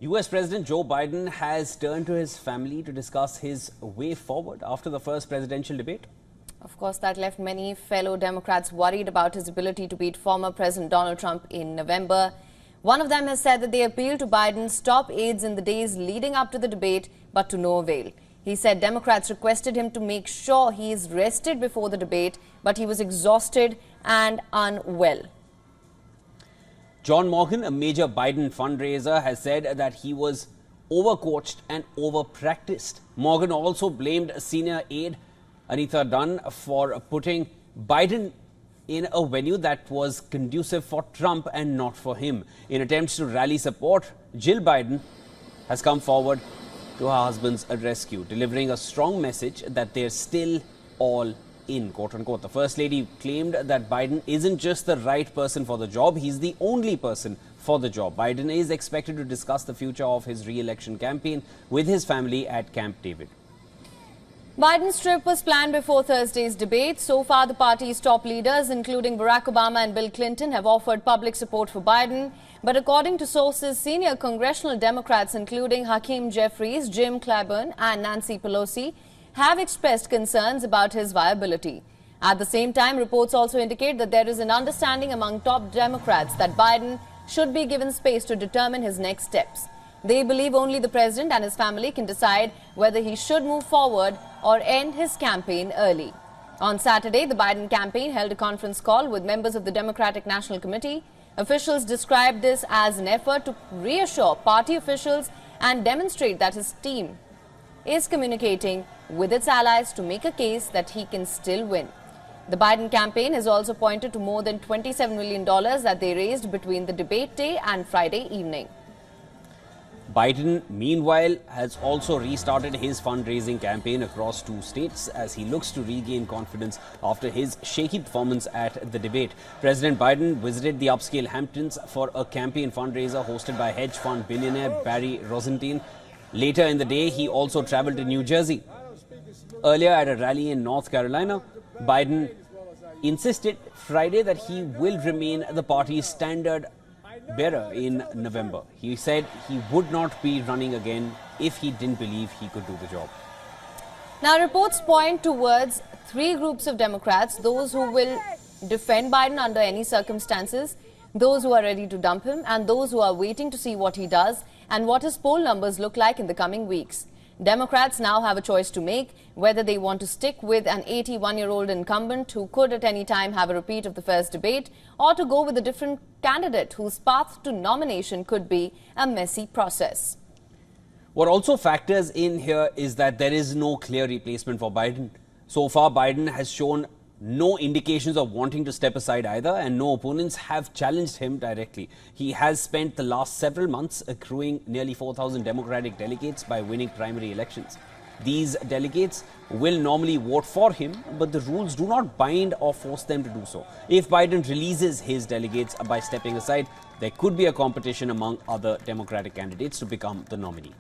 US President Joe Biden has turned to his family to discuss his way forward after the first presidential debate. Of course, that left many fellow Democrats worried about his ability to beat former President Donald Trump in November. One of them has said that they appealed to Biden's top aides in the days leading up to the debate, but to no avail. He said Democrats requested him to make sure he is rested before the debate, but he was exhausted and unwell. John Morgan, a major Biden fundraiser, has said that he was overcoached and overpracticed. Morgan also blamed senior aide Anita Dunn for putting Biden in a venue that was conducive for Trump and not for him. In attempts to rally support, Jill Biden has come forward to her husband's rescue, delivering a strong message that they're still all in, quote unquote. The First Lady claimed that Biden isn't just the right person for the job, he's the only person for the job. Biden is expected to discuss the future of his re-election campaign with his family at Camp David. Biden's trip was planned before Thursday's debate. So far, the party's top leaders, including Barack Obama and Bill Clinton, have offered public support for Biden. But according to sources, senior congressional Democrats, including Hakeem Jeffries, Jim Clyburn and Nancy Pelosi, have expressed concerns about his viability. At the same time, reports also indicate that there is an understanding among top Democrats that Biden should be given space to determine his next steps. They believe only the president and his family can decide whether he should move forward or end his campaign early. On Saturday, the Biden campaign held a conference call with members of the Democratic National Committee. Officials described this as an effort to reassure party officials and demonstrate that his team is communicating with its allies to make a case that he can still win. The Biden campaign has also pointed to more than $27 million that they raised between the debate day and Friday evening. Biden, meanwhile, has also restarted his fundraising campaign across 2 states as he looks to regain confidence after his shaky performance at the debate. President Biden visited the upscale Hamptons for a campaign fundraiser hosted by hedge fund billionaire Barry Rosenstein. Later in the day, he also traveled to New Jersey. Earlier, at a rally in North Carolina, Biden insisted Friday that he will remain the party's standard bearer in November. He said he would not be running again if he didn't believe he could do the job. Now, reports point towards 3 groups of Democrats: those who will defend Biden under any circumstances, those who are ready to dump him, and those who are waiting to see what he does and what his poll numbers look like in the coming weeks. Democrats now have a choice to make whether they want to stick with an 81-year-old incumbent who could at any time have a repeat of the first debate, or to go with a different candidate whose path to nomination could be a messy process. What also factors in here is that there is no clear replacement for Biden. So far, Biden has shown no indications of wanting to step aside either, and no opponents have challenged him directly. He has spent the last several months accruing nearly 4,000 Democratic delegates by winning primary elections. These delegates will normally vote for him, but the rules do not bind or force them to do so. If Biden releases his delegates by stepping aside, there could be a competition among other Democratic candidates to become the nominee.